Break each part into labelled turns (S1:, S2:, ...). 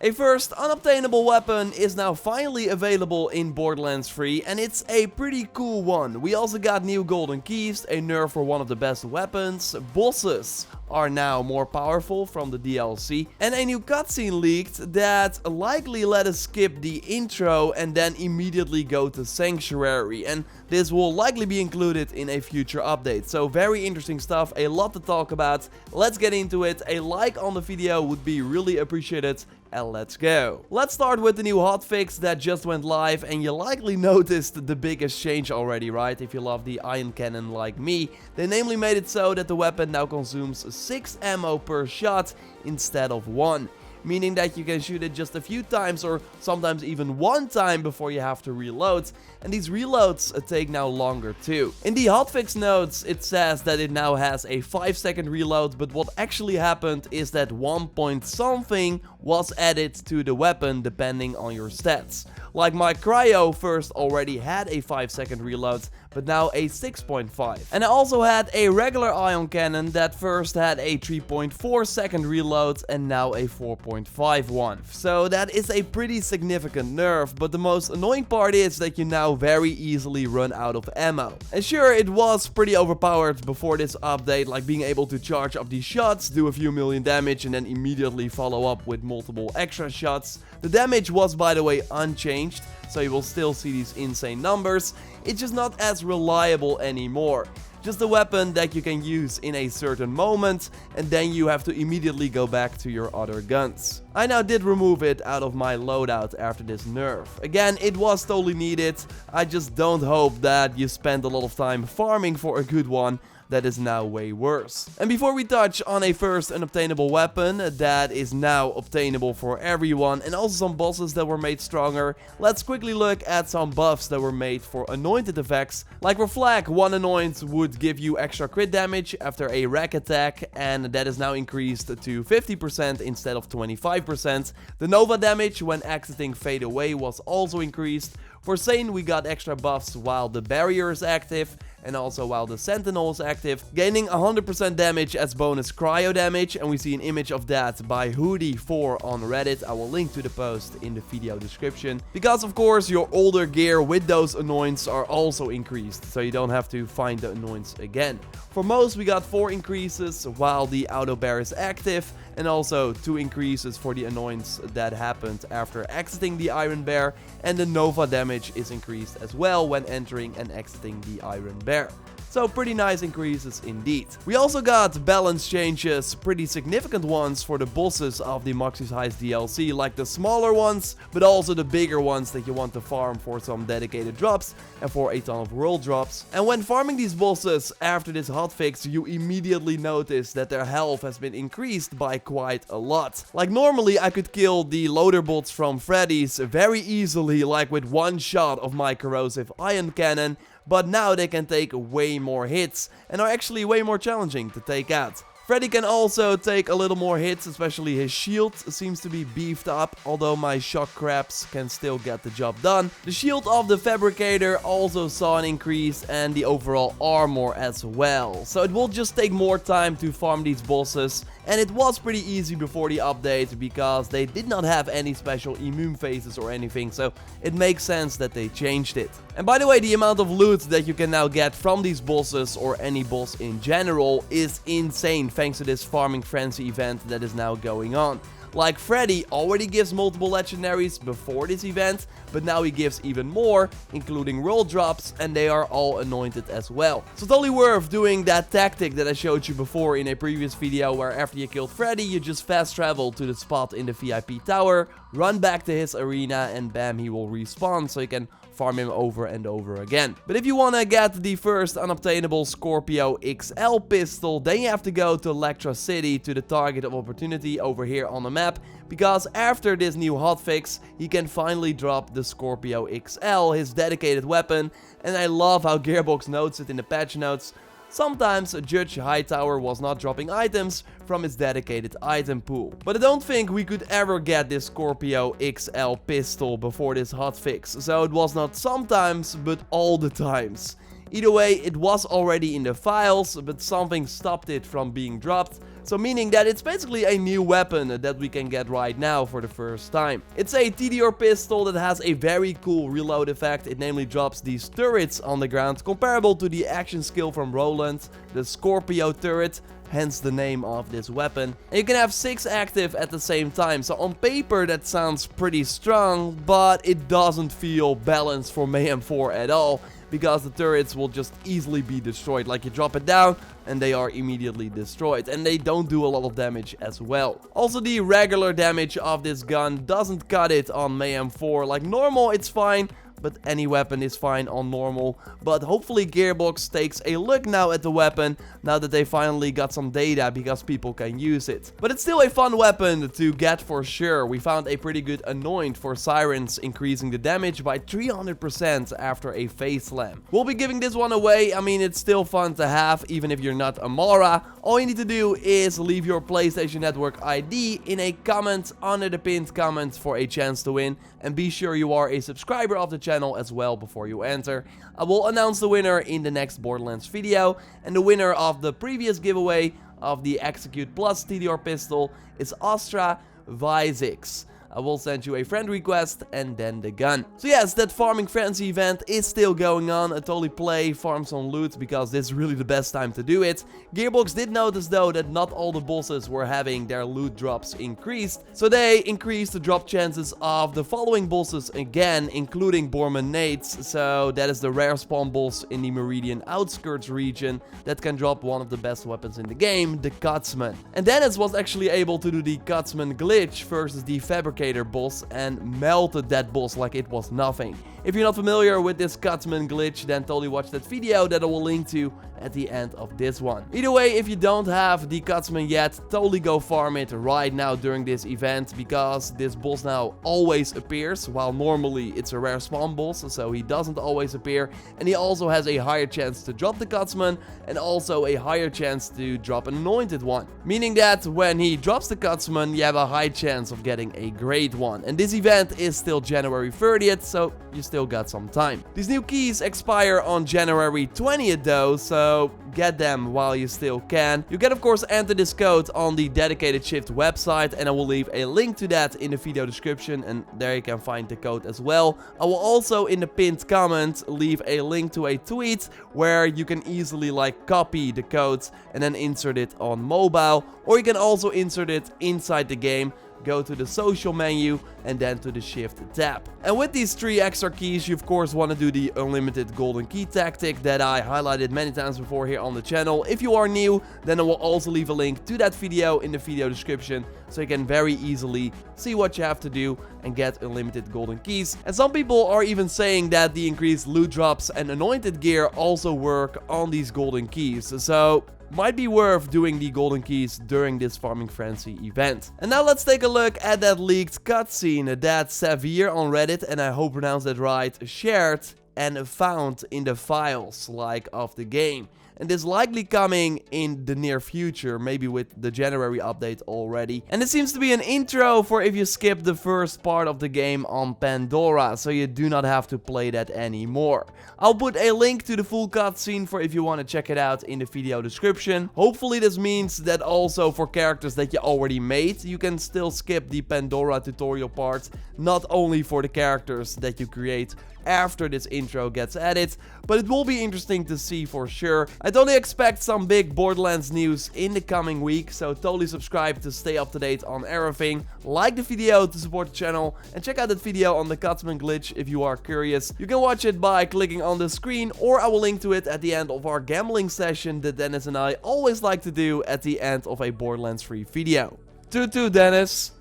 S1: A first unobtainable weapon is now finally available in Borderlands 3, and it's a pretty cool one. We also got new golden keys, a nerf for one of the best weapons, bosses are now more powerful from the DLC, and a new cutscene leaked that likely let us skip the intro and then immediately go to Sanctuary, and this will likely be included in a future update. So very interesting stuff, a lot to talk about. Let's get into it. A like on the video would be really appreciated. And let's go. Let's start with the new hotfix that just went live, and you likely noticed the biggest change already, right? If you love the ion cannon like me. They namely made it so that the weapon now consumes 6 ammo per shot instead of 1. Meaning that you can shoot it just a few times or sometimes even one time before you have to reload, and these reloads take now longer too. In the hotfix notes it says that it now has a 5-second reload, but what actually happened is that 1 point something was added to the weapon depending on your stats. Like my cryo first already had a 5-second reload, but now a 6.5. And I also had a regular ion cannon that first had a 3.4 second reload and now a 4.5 one. So that is a pretty significant nerf, but the most annoying part is that you now very easily run out of ammo. And sure, it was pretty overpowered before this update, like being able to charge up these shots, do a few million damage and then immediately follow up with multiple extra shots. The damage was, by the way, unchanged, so you will still see these insane numbers. It's just not as reliable anymore. Just a weapon that you can use in a certain moment, and then you have to immediately go back to your other guns. I now did remove it out of my loadout after this nerf. Again, it was totally needed. I just don't hope that you spend a lot of time farming for a good one that is now way worse. And before we touch on a first unobtainable weapon that is now obtainable for everyone, and also some bosses that were made stronger, let's quickly look at some buffs that were made for anointed effects. Like for Flag, 1 anoint would give you extra crit damage after a rack attack, and that is now increased to 50% instead of 25%. The Nova damage when exiting Fade Away was also increased. For Sane, we got extra buffs while the barrier is active, and also while the Sentinel is active, gaining 100% damage as bonus cryo damage, and we see an image of that by Hoodie4 on Reddit. I will link to the post in the video description. Because of course your older gear with those anoints are also increased, so you don't have to find the anoints again. For most we got 4 increases while the auto bear is active, and also 2 increases for the anoints that happened after exiting the Iron Bear, and the Nova damage is increased as well when entering and exiting the Iron Bear. So pretty nice increases indeed. We also got balance changes, pretty significant ones for the bosses of the Moxxi's Heist DLC, like the smaller ones, but also the bigger ones that you want to farm for some dedicated drops and for a ton of world drops. And when farming these bosses after this hotfix, you immediately notice that their health has been increased by quite a lot. Like normally I could kill the loader bots from Freddy's very easily, like with one shot of my corrosive ion cannon, but now they can take way more hits and are actually way more challenging to take out. Freddy can also take a little more hits, especially his shield seems to be beefed up, although my shock crabs can still get the job done. The shield of the Fabricator also saw an increase, and the overall armor as well. So it will just take more time to farm these bosses, and it was pretty easy before the update because they did not have any special immune phases or anything, so it makes sense that they changed it. And by the way, the amount of loot that you can now get from these bosses or any boss in general is insane thanks to this Farming Frenzy event that is now going on. Like Freddy already gives multiple legendaries before this event, but now he gives even more, including world drops, and they are all anointed as well. So totally worth doing that tactic that I showed you before in a previous video, where after you killed Freddy, you just fast travel to the spot in the VIP tower, run back to his arena, and bam, he will respawn, so you can farm him over and over again. But if you want to get the first unobtainable Scorpio XL pistol, then you have to go to Electra City, to the target of opportunity over here on the map, because after this new hotfix, he can finally drop the Scorpio XL, his dedicated weapon, and I love how Gearbox notes it in the patch notes. Sometimes Judge Hightower was not dropping items from his dedicated item pool. But I don't think we could ever get this Scorpio XL pistol before this hotfix, so it was not sometimes, but all the times. Either way, it was already in the files, but something stopped it from being dropped. So meaning that it's basically a new weapon that we can get right now for the first time. It's a TDR pistol that has a very cool reload effect. It namely drops these turrets on the ground, comparable to the action skill from Roland, the Scorpio turret, hence the name of this weapon. And you can have 6 active at the same time, so on paper that sounds pretty strong, but it doesn't feel balanced for Mayhem 4 at all, because the turrets will just easily be destroyed. Like, you drop it down and they are immediately destroyed, and they don't do a lot of damage as well. Also, the regular damage of this gun doesn't cut it on Mayhem 4. Like, normal it's fine, but any weapon is fine on normal. But hopefully Gearbox takes a look now at the weapon, now that they finally got some data, because people can use it. But it's still a fun weapon to get for sure. We found a pretty good Anoint for Sirens, increasing the damage by 300% after a face slam. We'll be giving this one away. I mean, it's still fun to have, even if you're not a Mara. All you need to do is leave your PlayStation Network ID in a comment under the pinned comment for a chance to win. And be sure you are a subscriber of the channel as well before you enter. I will announce the winner in the next Borderlands video. And the winner of the previous giveaway of the Execute Plus TDR pistol is Astra Vizix. I will send you a friend request and then the gun. So yes, that Farming Frenzy event is still going on. I totally play, farm some loot, because this is really the best time to do it. Gearbox did notice though that not all the bosses were having their loot drops increased. So they increased the drop chances of the following bosses again, including Borman Nades. So that is the rare spawn boss in the Meridian Outskirts region that can drop one of the best weapons in the game, the Cutsman. And Dennis was actually able to do the Cutsman glitch versus the Fabricator boss and melted that boss like it was nothing. If you're not familiar with this Cutsman glitch, then totally watch that video that I will link to at the end of this one. Either way, if you don't have the Cutsman yet, totally go farm it right now during this event, because this boss now always appears, while normally it's a rare spawn boss, so he doesn't always appear, and he also has a higher chance to drop the Cutsman, and also a higher chance to drop an anointed one. Meaning that when he drops the Cutsman, you have a high chance of getting a great one. And this event is still January 30th, so you still got some time. These new keys expire on January 20th though, so get them while you still can. You can of course enter this code on the dedicated Shift website, and I will leave a link to that in the video description, and there you can find the code as well. I will also in the pinned comment leave a link to a tweet where you can easily like copy the code and then insert it on mobile, or you can also insert it inside the game. Go to the social menu and then to the Shift tab. And with these 3 extra keys, you of course want to do the unlimited golden key tactic that I highlighted many times before here on the channel. If you are new, then I will also leave a link to that video in the video description, so you can very easily see what you have to do and get unlimited golden keys. And some people are even saying that the increased loot drops and anointed gear also work on these golden keys. So might be worth doing the golden keys during this Farming Frenzy event. And now let's take a look at that leaked cutscene that Xavier on Reddit, and I hope I pronounced that right, shared and found in the files like of the game. And this likely coming in the near future, maybe with the January update already. And it seems to be an intro for if you skip the first part of the game on Pandora, so you do not have to play that anymore. I'll put a link to the full cutscene for if you want to check it out in the video description. Hopefully this means that also for characters that you already made, you can still skip the Pandora tutorial part, not only for the characters that you create after this intro gets added, but it will be interesting to see for sure. I totally expect some big Borderlands news in the coming week, so totally subscribe to stay up to date on everything. Like the video to support the channel, and check out that video on the Cutsman glitch if you are curious. You can watch it by clicking on the screen, or I will link to it at the end of our gambling session that Dennis and I always like to do at the end of a Borderlands 3 video. 2-2, Dennis.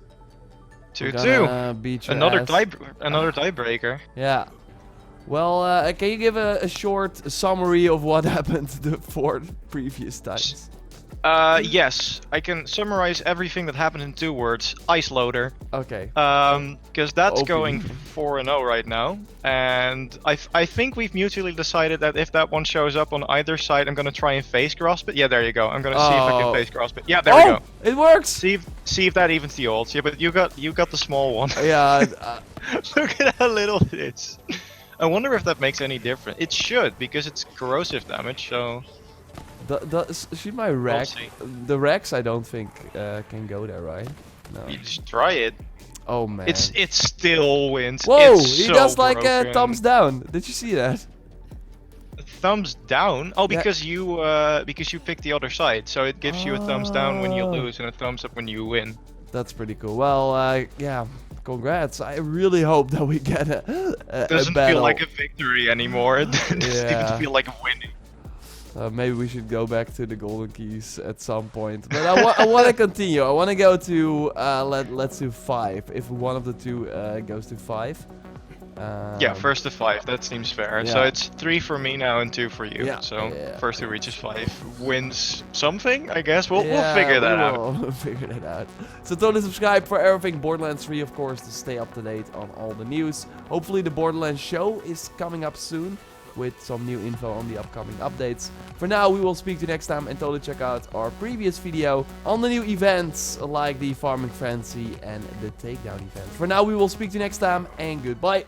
S2: 2-2. Another tiebreaker.
S1: Yeah. Well, can you give a short summary of what happened the 4 previous times?
S2: Yes, I can summarize everything that happened in 2 words. Ice loader.
S1: Okay.
S2: Because that's going 4-0 right now, and I think we've mutually decided that if that one shows up on either side, I'm gonna try and face grasp it. Yeah, there you go. I'm gonna see if I can face grasp it. Yeah, there we go.
S1: It works.
S2: See if that evens the odds. Yeah, but you got the small one.
S1: Yeah.
S2: Look at how little it is. I wonder if that makes any difference. It should, because it's corrosive damage, so...
S1: Should my rack...
S2: see.
S1: The racks I don't think can go there, right? No.
S2: You just try it.
S1: Oh man.
S2: It still wins.
S1: Whoa!
S2: It's
S1: He
S2: so
S1: does like a
S2: broken.
S1: thumbs down. Did you see that?
S2: Thumbs down? Oh,
S1: Yeah.
S2: because you picked the other side, so it gives you a thumbs down when you lose and a thumbs up when you win.
S1: That's pretty cool. Well, yeah. Congrats. I really hope that we get a
S2: Doesn't
S1: battle.
S2: feel like a victory anymore. It doesn't
S1: Yeah.
S2: even feel like winning.
S1: Maybe we should go back to the golden keys at some point. But I want to continue. I want to go to let's do 5. If one of the two goes to 5.
S2: Yeah, first to 5. That seems fair. So
S1: yeah.
S2: it's 3 for me now and 2 for you.
S1: Yeah,
S2: So
S1: yeah.
S2: first who reaches 5 wins something. I guess we'll figure that out.
S1: We'll figure that out. So totally subscribe for everything Borderlands 3, of course, to stay up to date on all the news. Hopefully the Borderlands show is coming up soon, with some new info on the upcoming updates. For now, we will speak to you next time, and totally check out our previous video on the new events like the Farming Frenzy and the Takedown event. For now, we will speak to you next time, and goodbye.